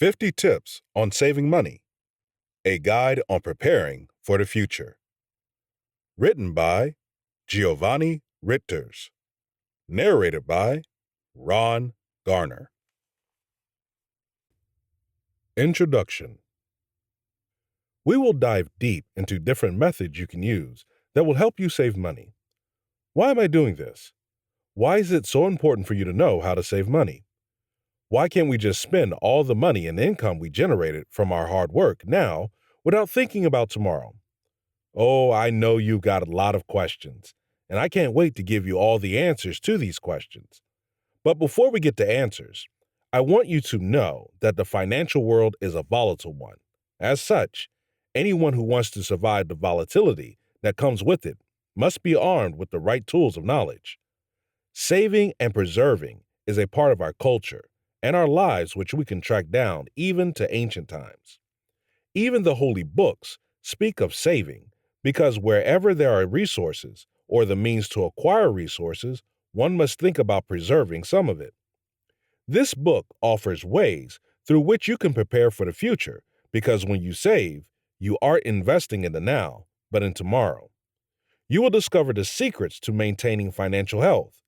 50 Tips on Saving Money, a guide on preparing for the future. Written by Giovanni Ritters. Narrated by Ron Garner. Introduction. We will dive deep into different methods you can use that will help you save money. Why am I doing this? Why is it so important for you to know how to save money? Why can't we just spend all the money and income we generated from our hard work now without thinking about tomorrow? Oh, I know you've got a lot of questions, and I can't wait to give you all the answers to these questions. But before we get to answers, I want you to know that the financial world is a volatile one. As such, anyone who wants to survive the volatility that comes with it must be armed with the right tools of knowledge. Saving and preserving is a part of our culture and our lives which we can track down even to ancient times. Even the holy books speak of saving because wherever there are resources or the means to acquire resources, one must think about preserving some of it. This book offers ways through which you can prepare for the future because when you save, you aren't investing in the now, but in tomorrow. You will discover the secrets to maintaining financial health.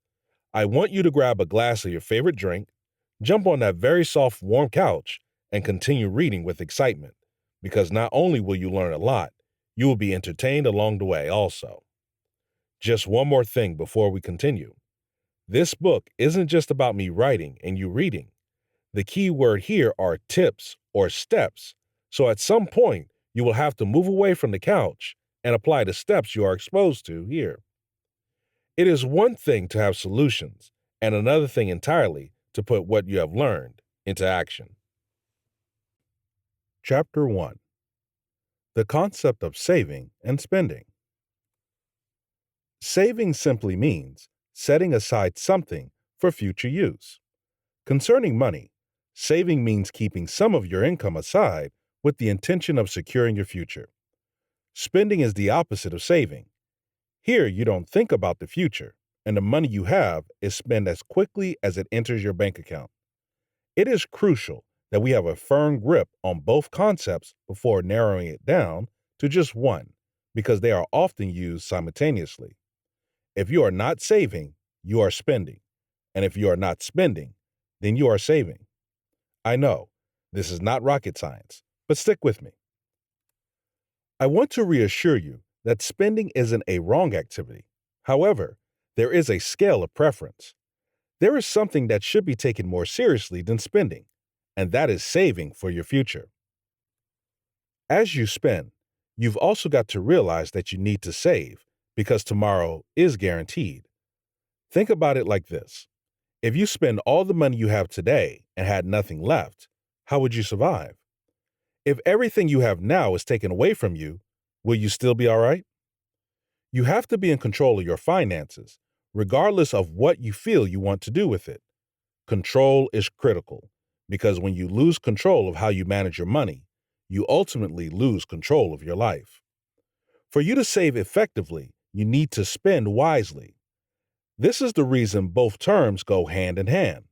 I want you to grab a glass of your favorite drink, jump on that very soft, warm couch, and continue reading with excitement, because not only will you learn a lot, you will be entertained along the way also. Just one more thing before we continue. This book isn't just about me writing and you reading. The key word here are tips or steps, so at some point you will have to move away from the couch and apply the steps you are exposed to here. It is one thing to have solutions, and another thing entirely to put what you have learned into action. Chapter 1. The concept of saving and spending. Saving simply means setting aside something for future use. Concerning money, saving means keeping some of your income aside with the intention of securing your future. Spending is the opposite of saving. Here, you don't think about the future, and the money you have is spent as quickly as it enters your bank account. It is crucial that we have a firm grip on both concepts before narrowing it down to just one, because they are often used simultaneously. If you are not saving, you are spending. And if you are not spending, then you are saving. I know, this is not rocket science, but stick with me. I want to reassure you that spending isn't a wrong activity. However, there is a scale of preference. There is something that should be taken more seriously than spending, and that is saving for your future. As you spend, you've also got to realize that you need to save because tomorrow is guaranteed. Think about it like this. If you spend all the money you have today and had nothing left, how would you survive? If everything you have now is taken away from you, will you still be all right? You have to be in control of your finances, regardless of what you feel you want to do with it. Control is critical, because when you lose control of how you manage your money, you ultimately lose control of your life. For you to save effectively, you need to spend wisely. This is the reason both terms go hand in hand.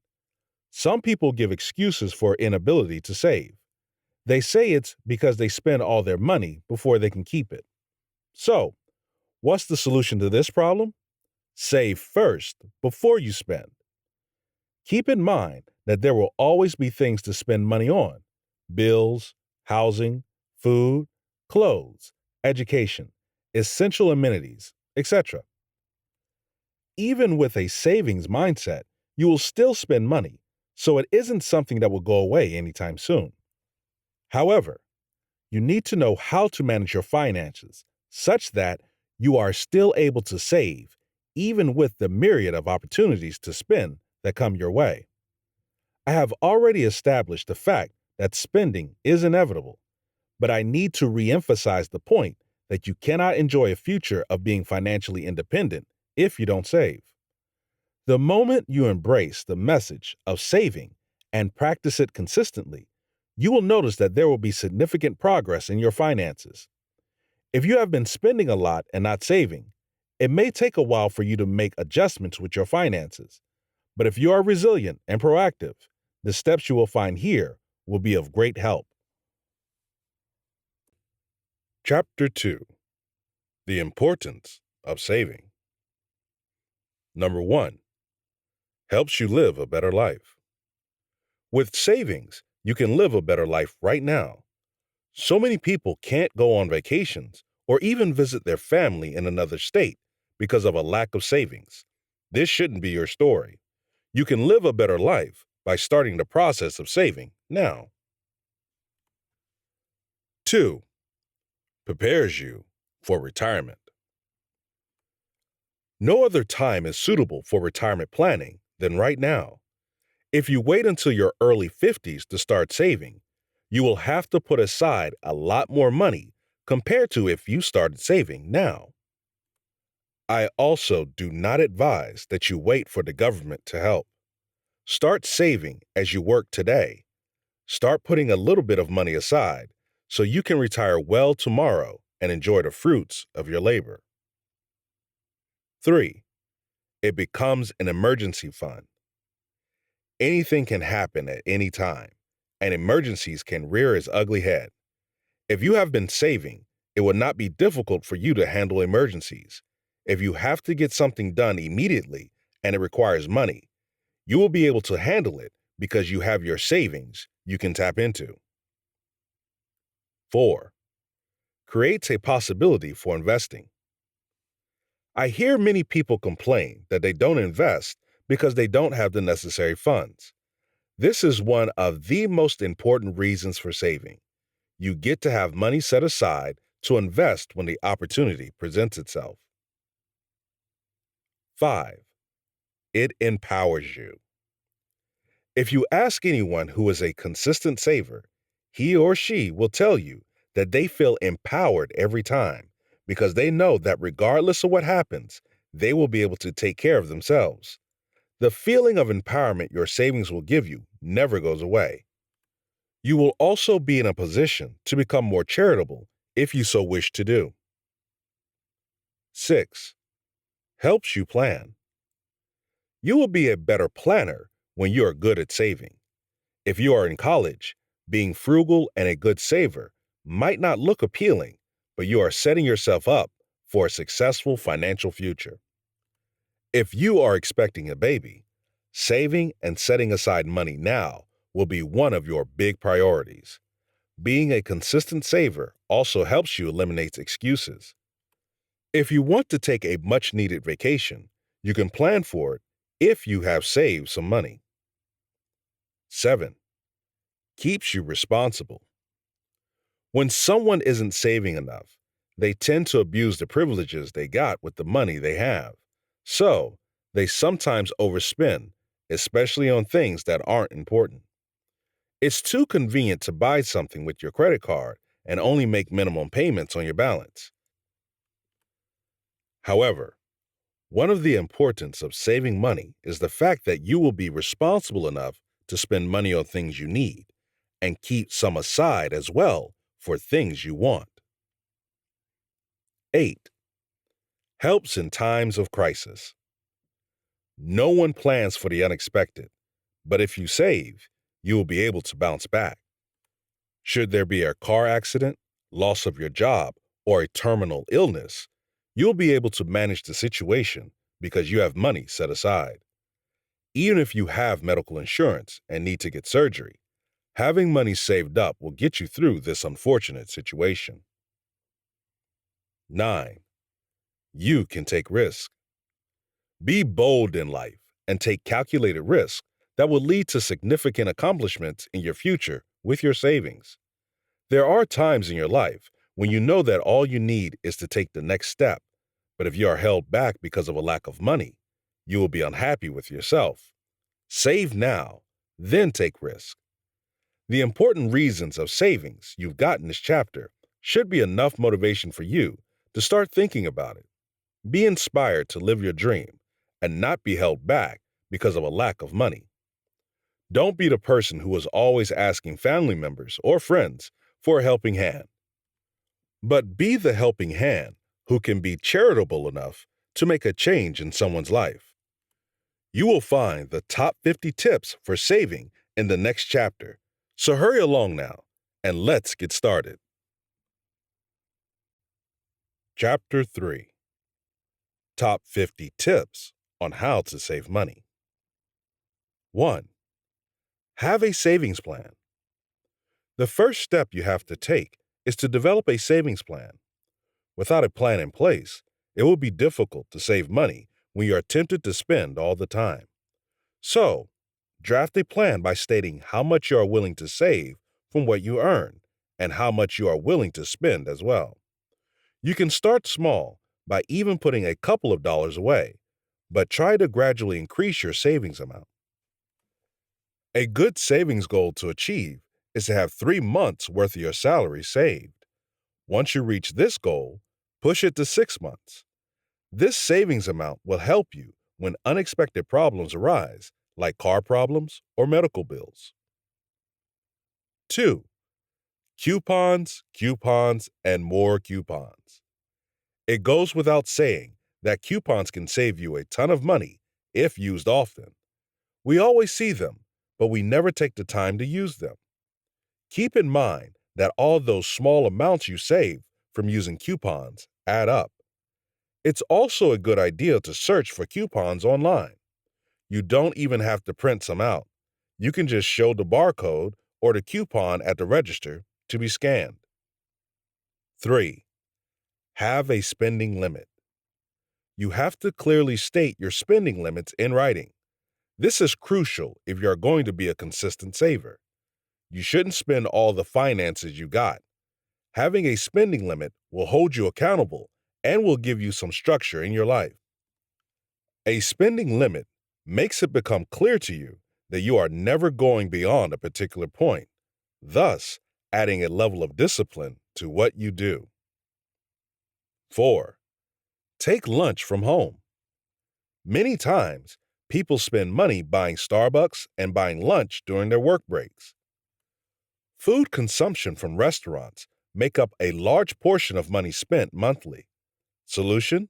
Some people give excuses for inability to save. They say it's because they spend all their money before they can keep it. So, what's the solution to this problem? Save first before you spend. Keep in mind that there will always be things to spend money on: bills, housing, food, clothes, education, essential amenities, etc. Even with a savings mindset, you will still spend money, so it isn't something that will go away anytime soon. However, you need to know how to manage your finances such that you are still able to save, even with the myriad of opportunities to spend that come your way. I have already established the fact that spending is inevitable, but I need to re-emphasize the point that you cannot enjoy a future of being financially independent if you don't save. The moment you embrace the message of saving and practice it consistently, you will notice that there will be significant progress in your finances. If you have been spending a lot and not saving, it may take a while for you to make adjustments with your finances. But if you are resilient and proactive, the steps you will find here will be of great help. Chapter 2: The Importance of Saving. Number 1. Helps you live a better life. With savings, you can live a better life right now. So many people can't go on vacations or even visit their family in another state because of a lack of savings. This shouldn't be your story. You can live a better life by starting the process of saving now. 2. Prepares you for retirement. No other time is suitable for retirement planning than right now. If you wait until your early 50s to start saving, you will have to put aside a lot more money compared to if you started saving now. I also do not advise that you wait for the government to help. Start saving as you work today. Start putting a little bit of money aside so you can retire well tomorrow and enjoy the fruits of your labor. 3. It becomes an emergency fund. Anything can happen at any time, and emergencies can rear its ugly head. If you have been saving, it will not be difficult for you to handle emergencies. If you have to get something done immediately and it requires money, you will be able to handle it because you have your savings you can tap into. 4. Creates a possibility for investing. I hear many people complain that they don't invest because they don't have the necessary funds. This is one of the most important reasons for saving. You get to have money set aside to invest when the opportunity presents itself. 5. It empowers you. If you ask anyone who is a consistent saver, he or she will tell you that they feel empowered every time because they know that regardless of what happens, they will be able to take care of themselves. The feeling of empowerment your savings will give you never goes away. You will also be in a position to become more charitable if you so wish to do. 6. Helps you plan. You will be a better planner when you are good at saving. If you are in college, being frugal and a good saver might not look appealing, but you are setting yourself up for a successful financial future. If you are expecting a baby, saving and setting aside money now will be one of your big priorities. Being a consistent saver also helps you eliminate excuses. If you want to take a much-needed vacation, you can plan for it if you have saved some money. 7. Keeps you responsible. When someone isn't saving enough, they tend to abuse the privileges they got with the money they have. So, they sometimes overspend, especially on things that aren't important. It's too convenient to buy something with your credit card and only make minimum payments on your balance. However, one of the importance of saving money is the fact that you will be responsible enough to spend money on things you need and keep some aside as well for things you want. 8. Helps in times of crisis. No one plans for the unexpected, but if you save, you will be able to bounce back. Should there be a car accident, loss of your job, or a terminal illness, you'll be able to manage the situation because you have money set aside. Even if you have medical insurance and need to get surgery, having money saved up will get you through this unfortunate situation. 9. You can take risks. Be bold in life and take calculated risks that will lead to significant accomplishments in your future with your savings. There are times in your life when you know that all you need is to take the next step, but if you are held back because of a lack of money, you will be unhappy with yourself. Save now, then take risks. The important reasons of savings you've got in this chapter should be enough motivation for you to start thinking about it. Be inspired to live your dream and not be held back because of a lack of money. Don't be the person who is always asking family members or friends for a helping hand. But be the helping hand who can be charitable enough to make a change in someone's life. You will find the top 50 tips for saving in the next chapter, So hurry along now, and let's get started. Chapter 3: Top 50 Tips on How to Save Money. 1. Have a savings plan. The first step you have to take is to develop a savings plan. Without a plan in place, it will be difficult to save money when you are tempted to spend all the time. So, draft a plan by stating how much you are willing to save from what you earn and how much you are willing to spend as well. You can start small by even putting a couple of dollars away, but try to gradually increase your savings amount. A good savings goal to achieve is to have 3 months worth of your salary saved. Once you reach this goal, push it to 6 months. This savings amount will help you when unexpected problems arise, like car problems or medical bills. 2. Coupons, coupons, and more coupons. It goes without saying that coupons can save you a ton of money if used often. We always see them, but we never take the time to use them. Keep in mind that all those small amounts you save from using coupons add up. It's also a good idea to search for coupons online. You don't even have to print some out. You can just show the barcode or the coupon at the register to be scanned. 3. Have a spending limit. You have to clearly state your spending limits in writing. This is crucial if you are going to be a consistent saver. You shouldn't spend all the finances you got. Having a spending limit will hold you accountable and will give you some structure in your life. A spending limit makes it become clear to you that you are never going beyond a particular point, thus adding a level of discipline to what you do. 4. Take lunch from home. Many times, people spend money buying Starbucks and buying lunch during their work breaks. Food consumption from restaurants make up a large portion of money spent monthly. Solution?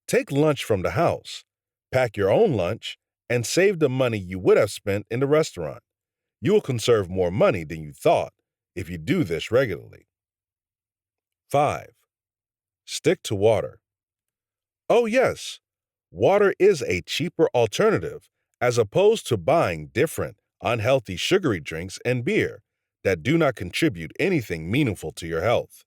Take lunch from the house, pack your own lunch, and save the money you would have spent in the restaurant. You will conserve more money than you thought if you do this regularly. 5. Stick to water. Oh yes, water is a cheaper alternative as opposed to buying different, unhealthy sugary drinks and beer that do not contribute anything meaningful to your health.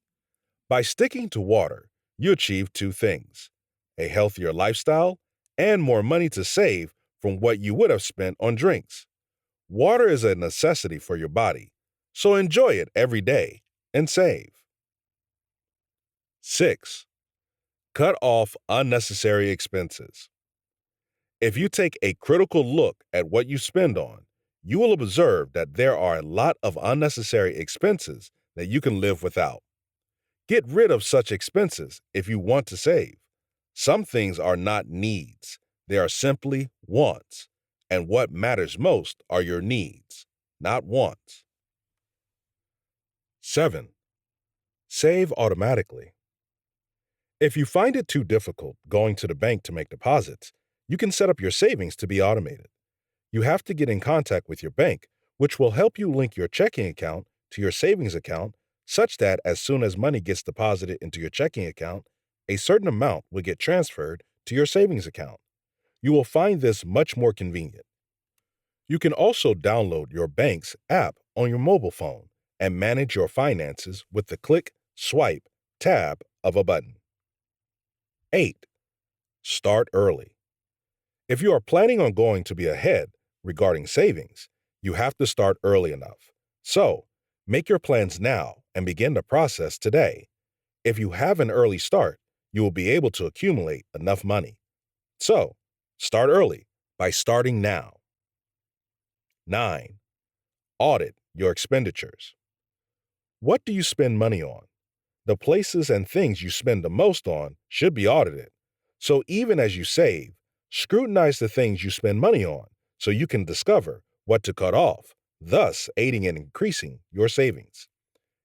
By sticking to water, you achieve two things: a healthier lifestyle and more money to save from what you would have spent on drinks. Water is a necessity for your body, so enjoy it every day and save. 6. Cut off unnecessary expenses. If you take a critical look at what you spend on, you will observe that there are a lot of unnecessary expenses that you can live without. Get rid of such expenses if you want to save. Some things are not needs, they are simply wants, and what matters most are your needs, not wants. 7. Save automatically. If you find it too difficult going to the bank to make deposits, you can set up your savings to be automated. You have to get in contact with your bank, which will help you link your checking account to your savings account such that as soon as money gets deposited into your checking account, a certain amount will get transferred to your savings account. You will find this much more convenient. You can also download your bank's app on your mobile phone and manage your finances with the click, swipe, tab of a button. 8. Start early. If you are planning on going to be ahead regarding savings, you have to start early enough. So, make your plans now and begin the process today. If you have an early start, you will be able to accumulate enough money. So, start early by starting now. 9. Audit your expenditures. What do you spend money on? The places and things you spend the most on should be audited. So even as you save, scrutinize the things you spend money on so you can discover what to cut off, thus aiding in increasing your savings.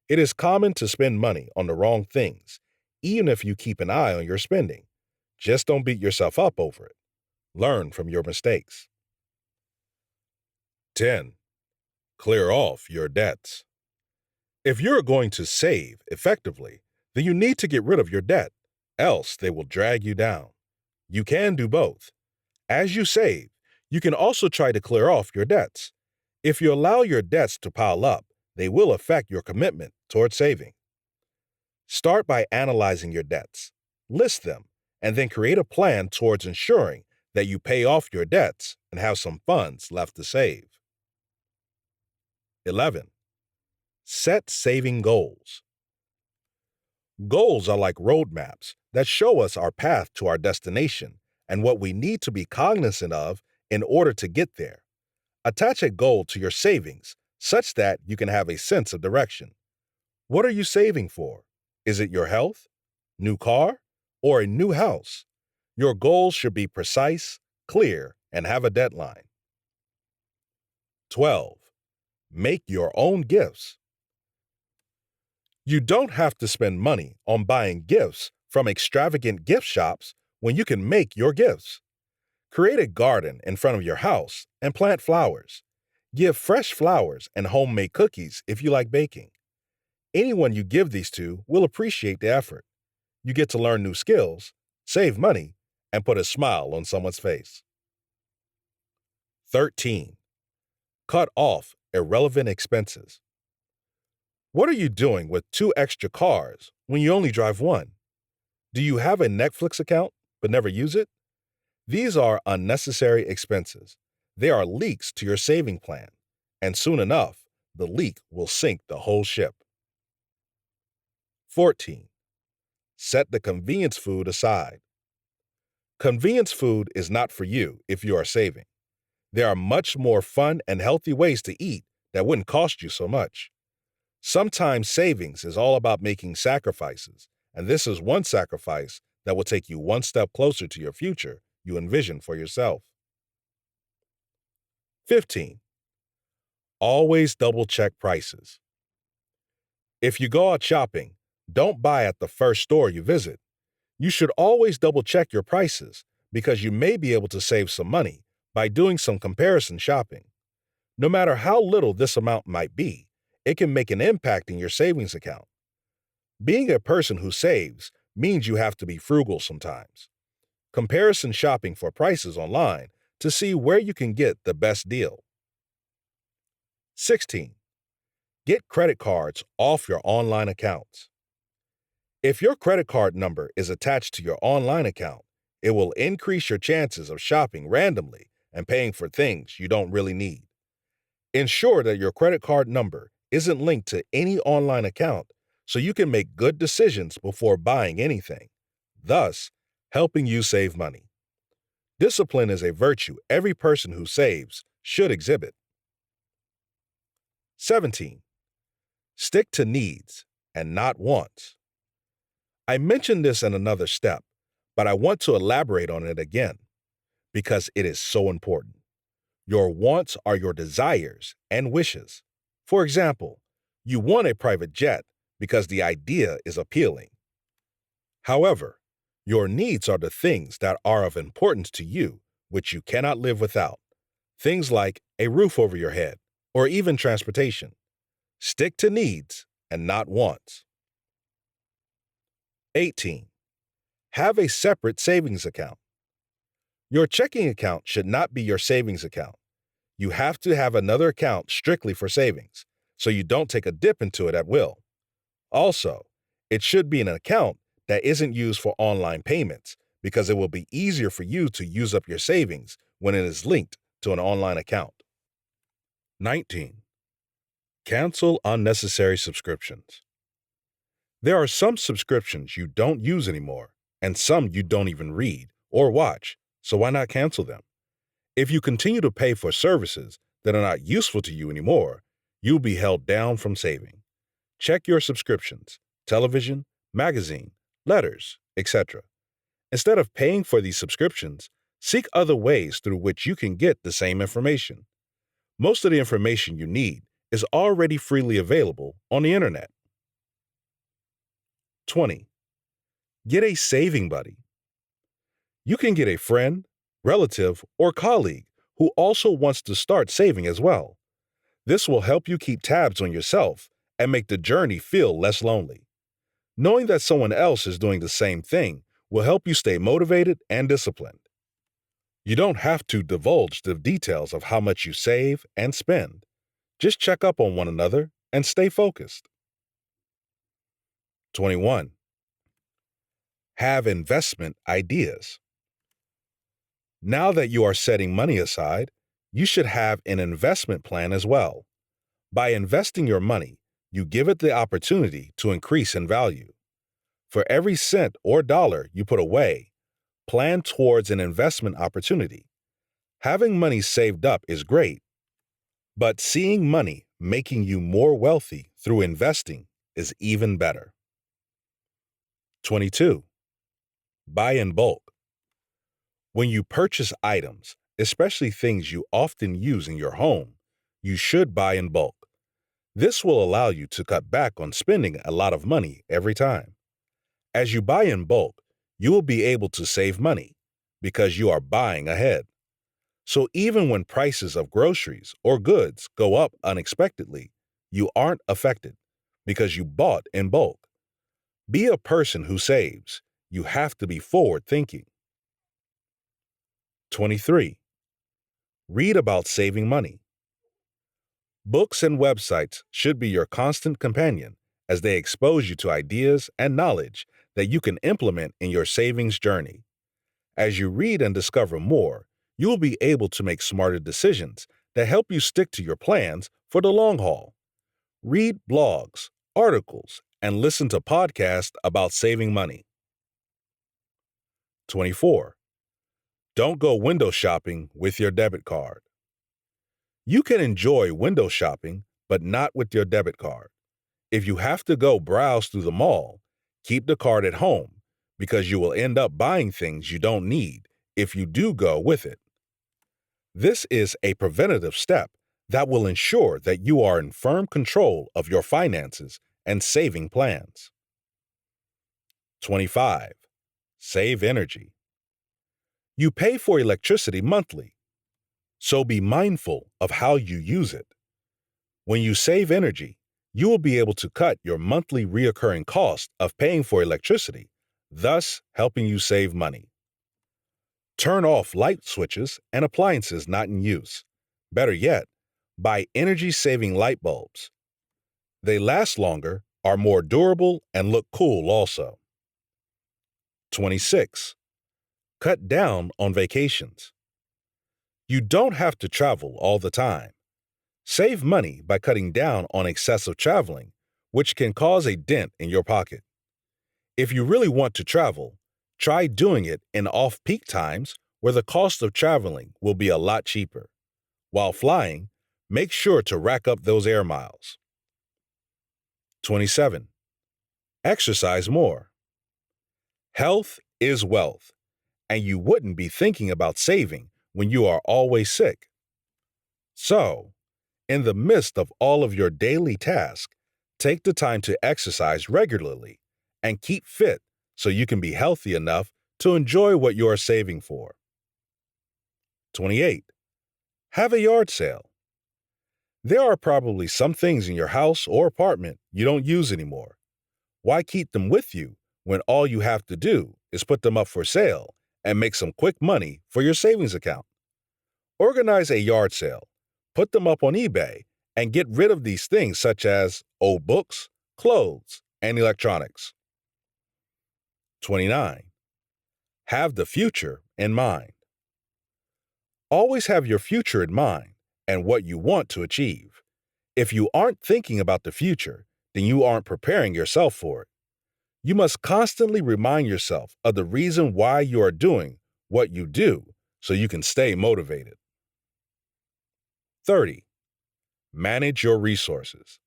It is common to spend money on the wrong things, even if you keep an eye on your spending. Just don't beat yourself up over it. Learn from your mistakes. 10. Clear off your debts. If you're going to save effectively, then you need to get rid of your debt, else they will drag you down. You can do both. As you save, you can also try to clear off your debts. If you allow your debts to pile up, they will affect your commitment toward saving. Start by analyzing your debts, list them, and then create a plan towards ensuring that you pay off your debts and have some funds left to save. 11. Set saving goals. Goals are like roadmaps that show us our path to our destination and what we need to be cognizant of in order to get there. Attach a goal to your savings such that you can have a sense of direction. What are you saving for? Is it your health, new car, or a new house? Your goals should be precise, clear, and have a deadline. 12. Make your own gifts. You don't have to spend money on buying gifts from extravagant gift shops when you can make your gifts. Create a garden in front of your house and plant flowers. Give fresh flowers and homemade cookies if you like baking. Anyone you give these to will appreciate the effort. You get to learn new skills, save money, and put a smile on someone's face. 13. Cut off irrelevant expenses. What are you doing with 2 extra cars when you only drive one? Do you have a Netflix account but never use it? These are unnecessary expenses. They are leaks to your saving plan, and soon enough, the leak will sink the whole ship. 14. Set the convenience food aside. Convenience food is not for you if you are saving. There are much more fun and healthy ways to eat that wouldn't cost you so much. Sometimes savings is all about making sacrifices, and this is one sacrifice that will take you one step closer to your future you envision for yourself. 15. Always double-check prices. If you go out shopping, don't buy at the first store you visit. You should always double-check your prices because you may be able to save some money by doing some comparison shopping. No matter how little this amount might be, it can make an impact in your savings account. Being a person who saves means you have to be frugal sometimes. Comparison shopping for prices online to see where you can get the best deal. 16. Get credit cards off your online accounts. If your credit card number is attached to your online account, it will increase your chances of shopping randomly and paying for things you don't really need. Ensure that your credit card number isn't linked to any online account so you can make good decisions before buying anything, thus helping you save money. Discipline is a virtue every person who saves should exhibit. 17. Stick to needs and not wants. I mentioned this in another step, but I want to elaborate on it again because it is so important. Your wants are your desires and wishes. For example, you want a private jet because the idea is appealing. However, your needs are the things that are of importance to you, which you cannot live without. Things like a roof over your head or even transportation. Stick to needs and not wants. 18. Have a separate savings account. Your checking account should not be your savings account. You have to have another account strictly for savings, so you don't take a dip into it at will. Also, it should be an account that isn't used for online payments because it will be easier for you to use up your savings when it is linked to an online account. 19. Cancel unnecessary subscriptions. There are some subscriptions you don't use anymore, and some you don't even read or watch, so why not cancel them? If you continue to pay for services that are not useful to you anymore, you'll be held down from saving. Check your subscriptions, television, magazine, letters, etc. Instead of paying for these subscriptions, seek other ways through which you can get the same information. Most of the information you need is already freely available on the internet. 20. Get a saving buddy. You can get a friend, relative, or colleague who also wants to start saving as well. This will help you keep tabs on yourself and make the journey feel less lonely. Knowing that someone else is doing the same thing will help you stay motivated and disciplined. You don't have to divulge the details of how much you save and spend. Just check up on one another and stay focused. 21. Have investment ideas. Now that you are setting money aside, you should have an investment plan as well. By investing your money, you give it the opportunity to increase in value. For every cent or dollar you put away, plan towards an investment opportunity. Having money saved up is great, but seeing money making you more wealthy through investing is even better. 22. Buy in bulk. When you purchase items, especially things you often use in your home, you should buy in bulk. This will allow you to cut back on spending a lot of money every time. As you buy in bulk, you will be able to save money because you are buying ahead. So even when prices of groceries or goods go up unexpectedly, you aren't affected because you bought in bulk. Be a person who saves. You have to be forward-thinking. 23. Read about saving money. Books and websites should be your constant companion as they expose you to ideas and knowledge that you can implement in your savings journey. As you read and discover more, you will be able to make smarter decisions that help you stick to your plans for the long haul. Read blogs, articles, and listen to podcasts about saving money. 24. Don't go window shopping with your debit card. You can enjoy window shopping, but not with your debit card. If you have to go browse through the mall, keep the card at home because you will end up buying things you don't need if you do go with it. This is a preventative step that will ensure that you are in firm control of your finances and saving plans. 25. Save energy. You pay for electricity monthly, so be mindful of how you use it. When you save energy, you will be able to cut your monthly recurring cost of paying for electricity, thus helping you save money. Turn off light switches and appliances not in use. Better yet, buy energy-saving light bulbs. They last longer, are more durable, and look cool also. 26. Cut down on vacations. You don't have to travel all the time. Save money by cutting down on excessive traveling, which can cause a dent in your pocket. If you really want to travel, try doing it in off-peak times where the cost of traveling will be a lot cheaper. While flying, make sure to rack up those air miles. 27. Exercise more. Health is wealth, and you wouldn't be thinking about saving when you are always sick. So, in the midst of all of your daily tasks, take the time to exercise regularly and keep fit so you can be healthy enough to enjoy what you are saving for. 28. Have a yard sale. There are probably some things in your house or apartment you don't use anymore. Why keep them with you when all you have to do is put them up for sale and make some quick money for your savings account? Organize a yard sale, put them up on eBay, and get rid of these things such as old books, clothes, and electronics. 29. Have the future in mind. Always have your future in mind and what you want to achieve. If you aren't thinking about the future, then you aren't preparing yourself for it. You must constantly remind yourself of the reason why you are doing what you do so you can stay motivated. 30. Manage your resources.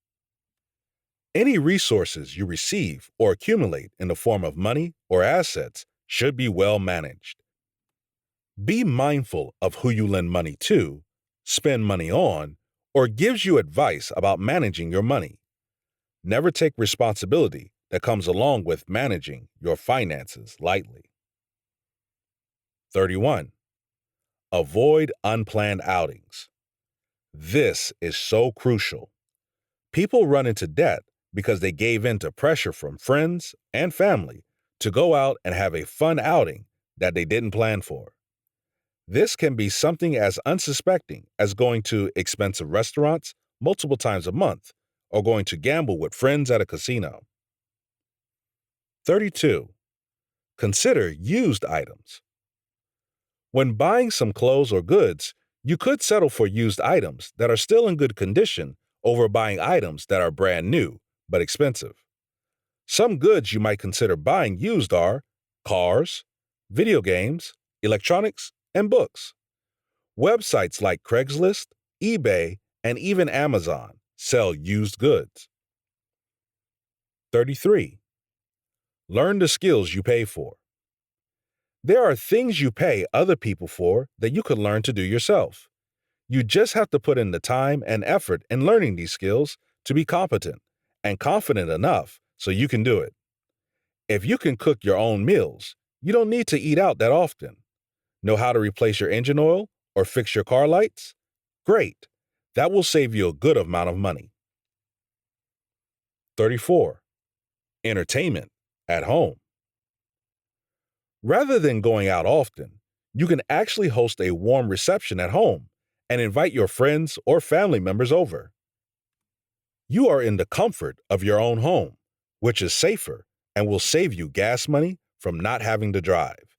Any resources you receive or accumulate in the form of money or assets should be well managed. Be mindful of who you lend money to, spend money on, or gives you advice about managing your money. Never take responsibility that comes along with managing your finances lightly. 31. Avoid unplanned outings. This is so crucial. People run into debt because they gave in to pressure from friends and family to go out and have a fun outing that they didn't plan for. This can be something as unsuspecting as going to expensive restaurants multiple times a month or going to gamble with friends at a casino. 32. Consider used items. When buying some clothes or goods, you could settle for used items that are still in good condition over buying items that are brand new but expensive. Some goods you might consider buying used are cars, video games, electronics, and books. Websites like Craigslist, eBay, and even Amazon sell used goods. 33. Learn the skills you pay for. There are things you pay other people for that you could learn to do yourself. You just have to put in the time and effort in learning these skills to be competent and confident enough so you can do it. If you can cook your own meals, you don't need to eat out that often. Know how to replace your engine oil or fix your car lights? Great. That will save you a good amount of money. 34. Entertainment at home. Rather than going out often, you can actually host a warm reception at home and invite your friends or family members over. You are in the comfort of your own home, which is safer and will save you gas money from not having to drive.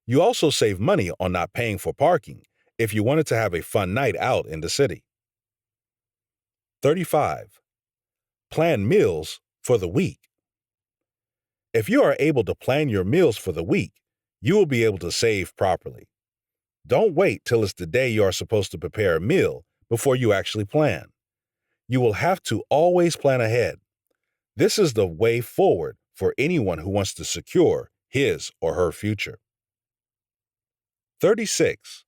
You also save money on not paying for parking if you wanted to have a fun night out in the city. 35. Plan meals for the week. If you are able to plan your meals for the week, you will be able to save properly. Don't wait till it's the day you are supposed to prepare a meal before you actually plan. You will have to always plan ahead. This is the way forward for anyone who wants to secure his or her future. 36.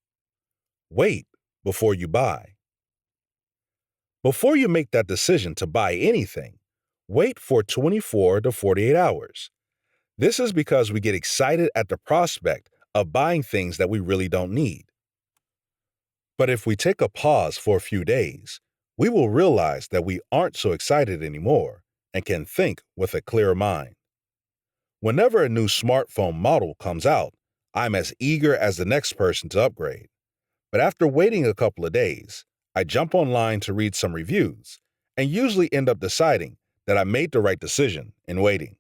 Wait before you buy. Before you make that decision to buy anything, wait for 24 to 48 hours. This is because we get excited at the prospect of buying things that we really don't need. But if we take a pause for a few days, we will realize that we aren't so excited anymore and can think with a clear mind. Whenever a new smartphone model comes out, I'm as eager as the next person to upgrade. But after waiting a couple of days, I jump online to read some reviews and usually end up deciding that I made the right decision in waiting.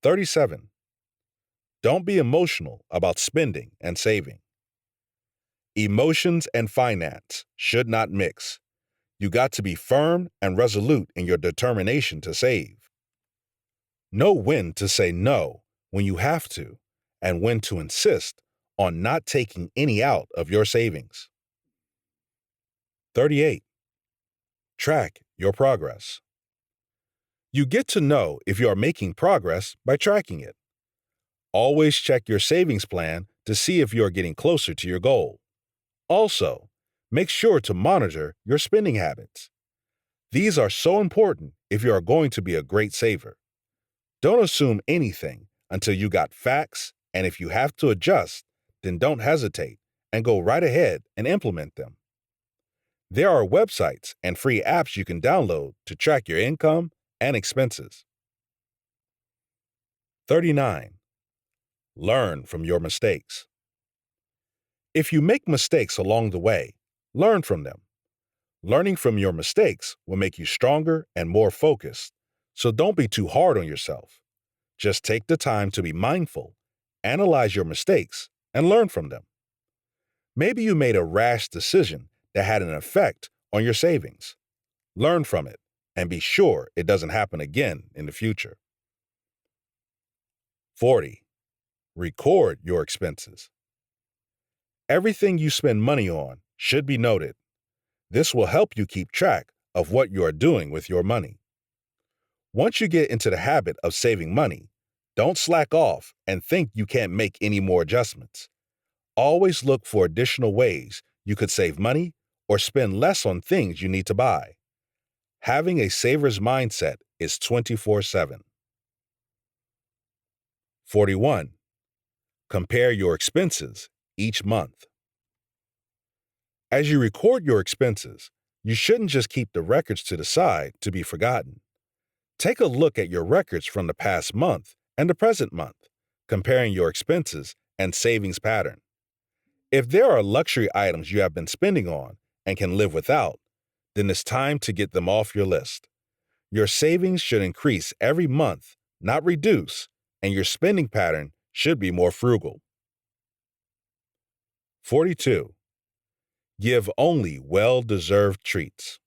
37. Don't be emotional about spending and saving. Emotions and finance should not mix. You got to be firm and resolute in your determination to save. Know when to say no when you have to, and when to insist on not taking any out of your savings. 38. Track your progress. You get to know if you are making progress by tracking it. Always check your savings plan to see if you are getting closer to your goal. Also, make sure to monitor your spending habits. These are so important if you are going to be a great saver. Don't assume anything until you got facts, and if you have to adjust, then don't hesitate and go right ahead and implement them. There are websites and free apps you can download to track your income and expenses. 39. Learn from your mistakes. If you make mistakes along the way, learn from them. Learning from your mistakes will make you stronger and more focused, so don't be too hard on yourself. Just take the time to be mindful, analyze your mistakes, and learn from them. Maybe you made a rash decision that had an effect on your savings. Learn from it and be sure it doesn't happen again in the future. 40. Record your expenses. Everything you spend money on should be noted. This will help you keep track of what you are doing with your money. Once you get into the habit of saving money, don't slack off and think you can't make any more adjustments. Always look for additional ways you could save money or spend less on things you need to buy. Having a saver's mindset is 24/7. 41. Compare your expenses each month. As you record your expenses, you shouldn't just keep the records to the side to be forgotten. Take a look at your records from the past month and the present month, comparing your expenses and savings pattern. If there are luxury items you have been spending on and can live without, then it's time to get them off your list. Your savings should increase every month, not reduce, and your spending pattern should be more frugal. 42. Give only well-deserved treats.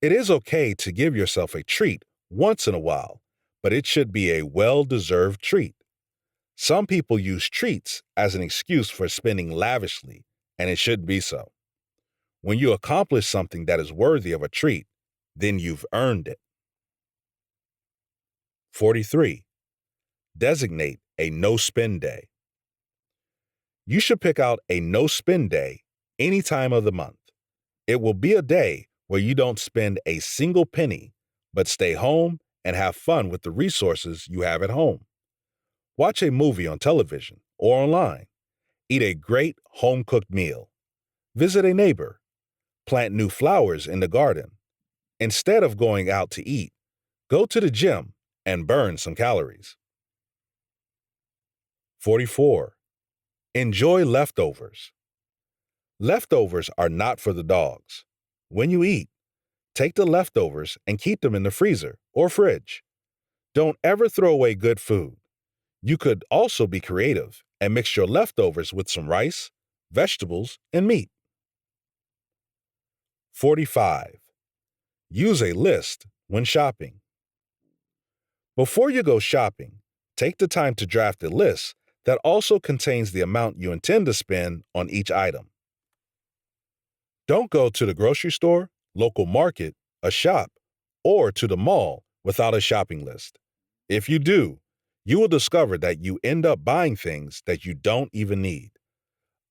It is okay to give yourself a treat once in a while, but it should be a well-deserved treat. Some people use treats as an excuse for spending lavishly, and it shouldn't be so. When you accomplish something that is worthy of a treat, then you've earned it. 43. Designate a no-spend day. You should pick out a no-spend day any time of the month. It will be a day where you don't spend a single penny, but stay home and have fun with the resources you have at home. Watch a movie on television or online. Eat a great home-cooked meal. Visit a neighbor. Plant new flowers in the garden. Instead of going out to eat, go to the gym and burn some calories. 44. Enjoy leftovers. Leftovers are not for the dogs. When you eat, take the leftovers and keep them in the freezer or fridge. Don't ever throw away good food. You could also be creative and mix your leftovers with some rice, vegetables, and meat. 45. Use a list when shopping. Before you go shopping, take the time to draft a list that also contains the amount you intend to spend on each item. Don't go to the grocery store, local market, a shop, or to the mall without a shopping list. If you do, you will discover that you end up buying things that you don't even need.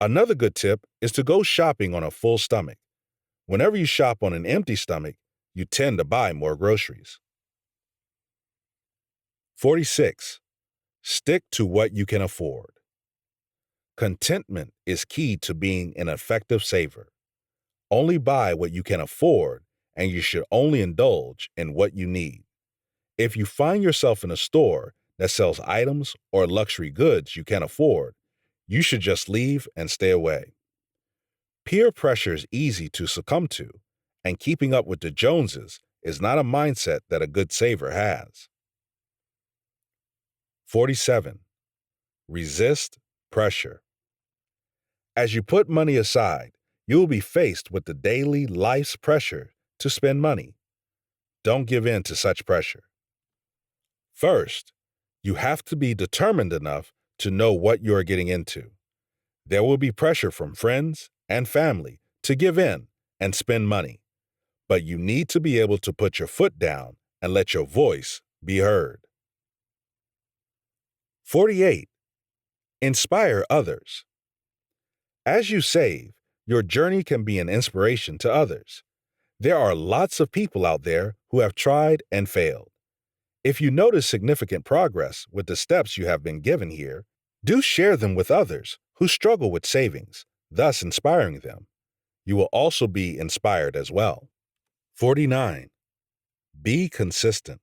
Another good tip is to go shopping on a full stomach. Whenever you shop on an empty stomach, you tend to buy more groceries. 46. Stick to what you can afford. Contentment is key to being an effective saver. Only buy what you can afford, and you should only indulge in what you need. If you find yourself in a store that sells items or luxury goods you can't afford, you should just leave and stay away. Peer pressure is easy to succumb to, and keeping up with the Joneses is not a mindset that a good saver has. 47. Resist pressure. As you put money aside, you will be faced with the daily life's pressure to spend money. Don't give in to such pressure. First, you have to be determined enough to know what you are getting into. There will be pressure from friends and family to give in and spend money, but you need to be able to put your foot down and let your voice be heard. 48. Inspire others. As you save, your journey can be an inspiration to others. There are lots of people out there who have tried and failed. If you notice significant progress with the steps you have been given here, do share them with others who struggle with savings, thus inspiring them. You will also be inspired as well. 49. Be consistent.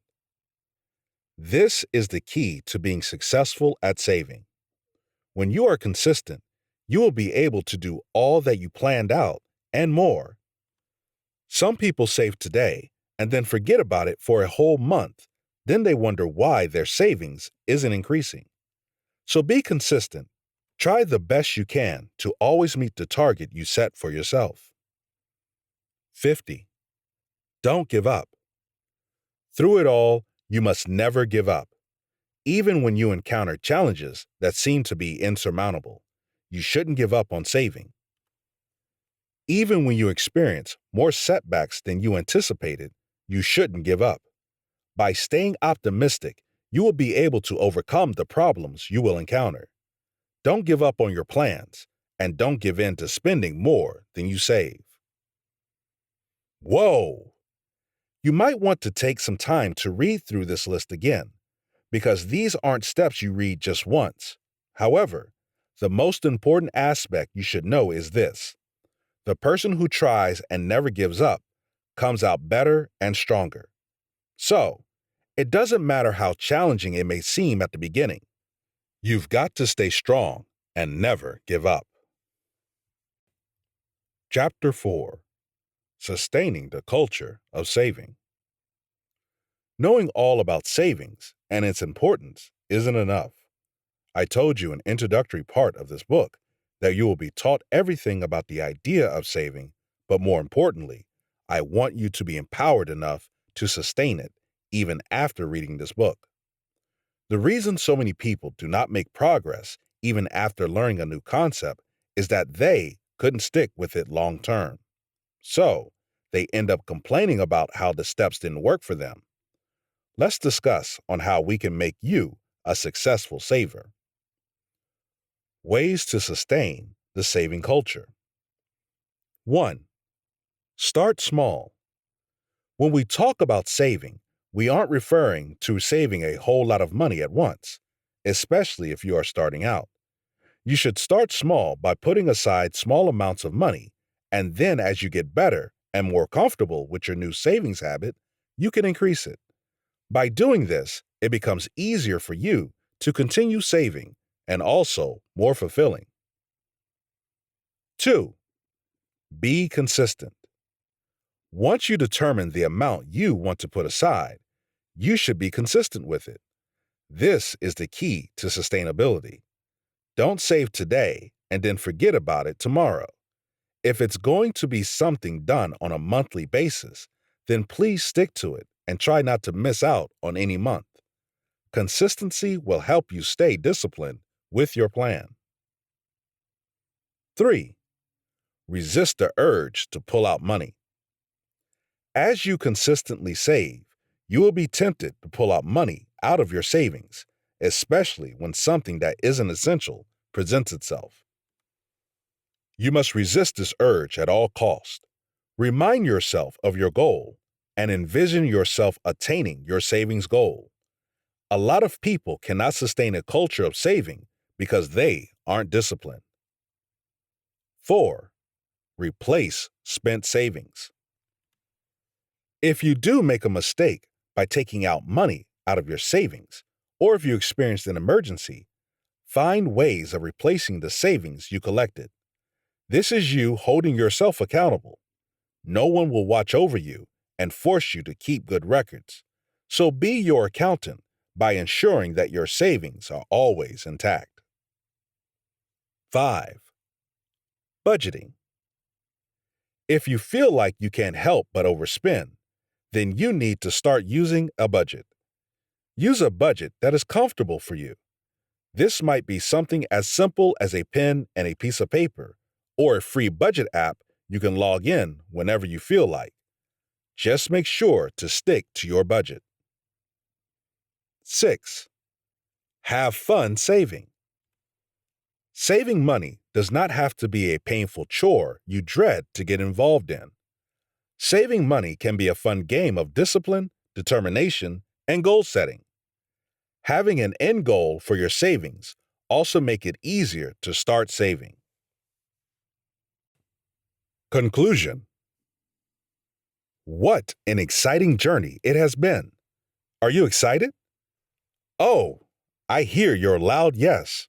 This is the key to being successful at saving. When you are consistent, you will be able to do all that you planned out and more. Some people save today and then forget about it for a whole month. Then they wonder why their savings isn't increasing. So be consistent. Try the best you can to always meet the target you set for yourself. 50. Don't give up. Through it all, you must never give up. Even when you encounter challenges that seem to be insurmountable, you shouldn't give up on saving. Even when you experience more setbacks than you anticipated, you shouldn't give up. By staying optimistic, you will be able to overcome the problems you will encounter. Don't give up on your plans, and don't give in to spending more than you save. Whoa! You might want to take some time to read through this list again, because these aren't steps you read just once. However, the most important aspect you should know is this: The person who tries and never gives up comes out better and stronger. So, it doesn't matter how challenging it may seem at the beginning. You've got to stay strong and never give up. Chapter 4: Sustaining the Culture of Saving. Knowing all about savings and its importance isn't enough. I told you in the introductory part of this book that you will be taught everything about the idea of saving, but more importantly, I want you to be empowered enough to sustain it even after reading this book. The reason so many people do not make progress even after learning a new concept is that they couldn't stick with it long term. So, they end up complaining about how the steps didn't work for them. Let's discuss on how we can make you a successful saver. Ways to sustain the saving culture. 1. Start small. When we talk about saving, we aren't referring to saving a whole lot of money at once, especially if you are starting out. You should start small by putting aside small amounts of money, and then as you get better and more comfortable with your new savings habit, you can increase it. By doing this, it becomes easier for you to continue saving and also more fulfilling. 2. Be consistent. Once you determine the amount you want to put aside, you should be consistent with it. This is the key to sustainability. Don't save today and then forget about it tomorrow. If it's going to be something done on a monthly basis, then please stick to it and try not to miss out on any month. Consistency will help you stay disciplined with your plan. 3. Resist the urge to pull out money. As you consistently save, you will be tempted to pull out money out of your savings, especially when something that isn't essential presents itself. You must resist this urge at all costs. Remind yourself of your goal and envision yourself attaining your savings goal. A lot of people cannot sustain a culture of saving because they aren't disciplined. 4. Replace spent savings. If you do make a mistake by taking out money out of your savings, or if you experienced an emergency, find ways of replacing the savings you collected. This is you holding yourself accountable. No one will watch over you and force you to keep good records. So be your accountant by ensuring that your savings are always intact. 5. Budgeting. If you feel like you can't help but overspend, then you need to start using a budget. Use a budget that is comfortable for you. This might be something as simple as a pen and a piece of paper, or a free budget app you can log in whenever you feel like. Just make sure to stick to your budget. 6. Have fun saving. Saving money does not have to be a painful chore you dread to get involved in. Saving money can be a fun game of discipline, determination, and goal setting. Having an end goal for your savings also make it easier to start saving. Conclusion. What an exciting journey it has been. Are you excited? Oh, I hear your loud yes.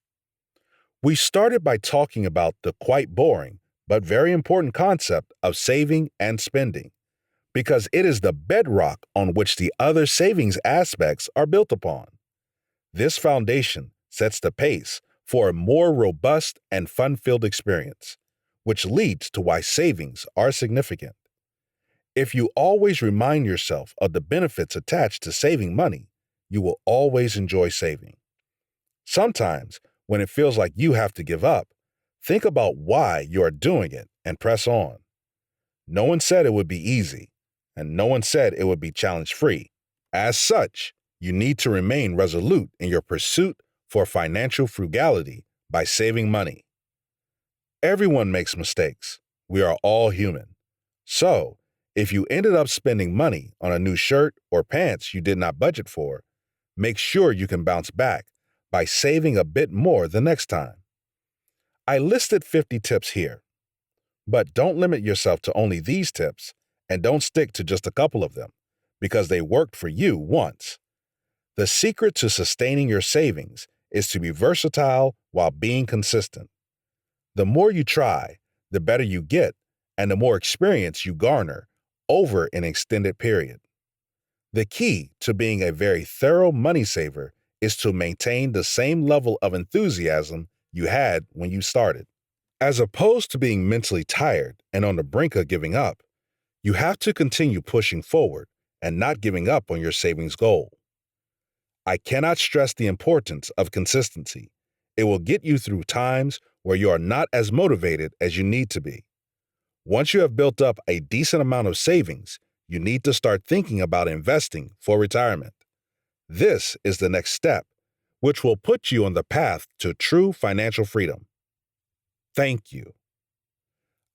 We started by talking about the quite boring but very important concept of saving and spending, because it is the bedrock on which the other savings aspects are built upon. This foundation sets the pace for a more robust and fun-filled experience, which leads to why savings are significant. If you always remind yourself of the benefits attached to saving money, you will always enjoy saving. Sometimes, when it feels like you have to give up, think about why you are doing it and press on. No one said it would be easy, and no one said it would be challenge-free. As such, you need to remain resolute in your pursuit for financial frugality by saving money. Everyone makes mistakes. We are all human. So, if you ended up spending money on a new shirt or pants you did not budget for, make sure you can bounce back by saving a bit more the next time. I listed 50 tips here. But don't limit yourself to only these tips, and don't stick to just a couple of them, because they worked for you once. The secret to sustaining your savings is to be versatile while being consistent. The more you try, the better you get, and the more experience you garner over an extended period. The key to being a very thorough money saver is to maintain the same level of enthusiasm you had when you started. As opposed to being mentally tired and on the brink of giving up, you have to continue pushing forward and not giving up on your savings goal. I cannot stress the importance of consistency. It will get you through times where you are not as motivated as you need to be. Once you have built up a decent amount of savings, you need to start thinking about investing for retirement. This is the next step, which will put you on the path to true financial freedom. Thank you.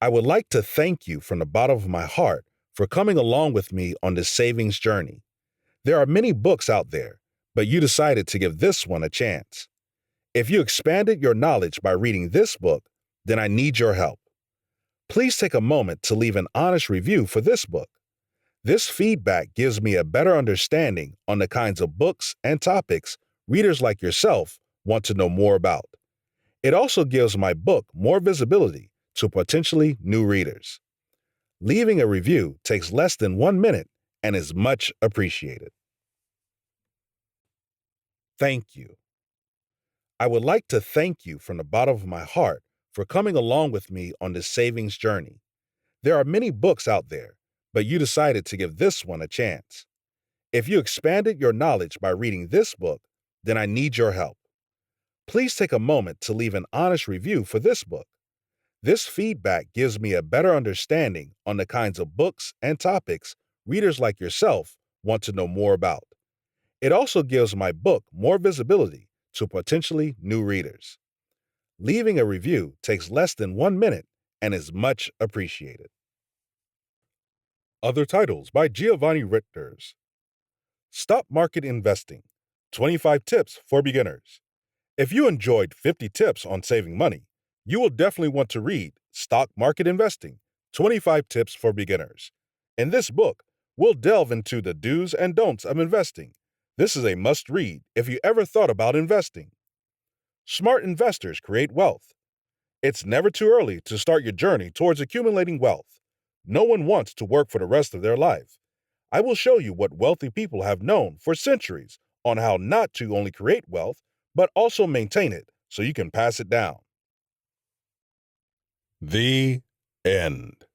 I would like to thank you from the bottom of my heart for coming along with me on this savings journey. There are many books out there, but you decided to give this one a chance. If you expanded your knowledge by reading this book, then I need your help. Please take a moment to leave an honest review for this book. This feedback gives me a better understanding on the kinds of books and topics readers like yourself want to know more about. It also gives my book more visibility to potentially new readers. Leaving a review takes less than 1 minute and is much appreciated. Thank you. I would like to thank you from the bottom of my heart for coming along with me on this savings journey. There are many books out there, but you decided to give this one a chance. If you expanded your knowledge by reading this book, then I need your help. Please take a moment to leave an honest review for this book. This feedback gives me a better understanding on the kinds of books and topics readers like yourself want to know more about. It also gives my book more visibility to potentially new readers. Leaving a review takes less than 1 minute and is much appreciated. Other titles by Giovanni Richters. Stock Market Investing, 25 Tips for Beginners. If you enjoyed 50 tips on saving money, you will definitely want to read Stock Market Investing, 25 Tips for Beginners. In this book, we'll delve into the do's and don'ts of investing. This is a must-read if you ever thought about investing. Smart investors create wealth. It's never too early to start your journey towards accumulating wealth. No one wants to work for the rest of their life. I will show you what wealthy people have known for centuries on how not to only create wealth, but also maintain it so you can pass it down. The end.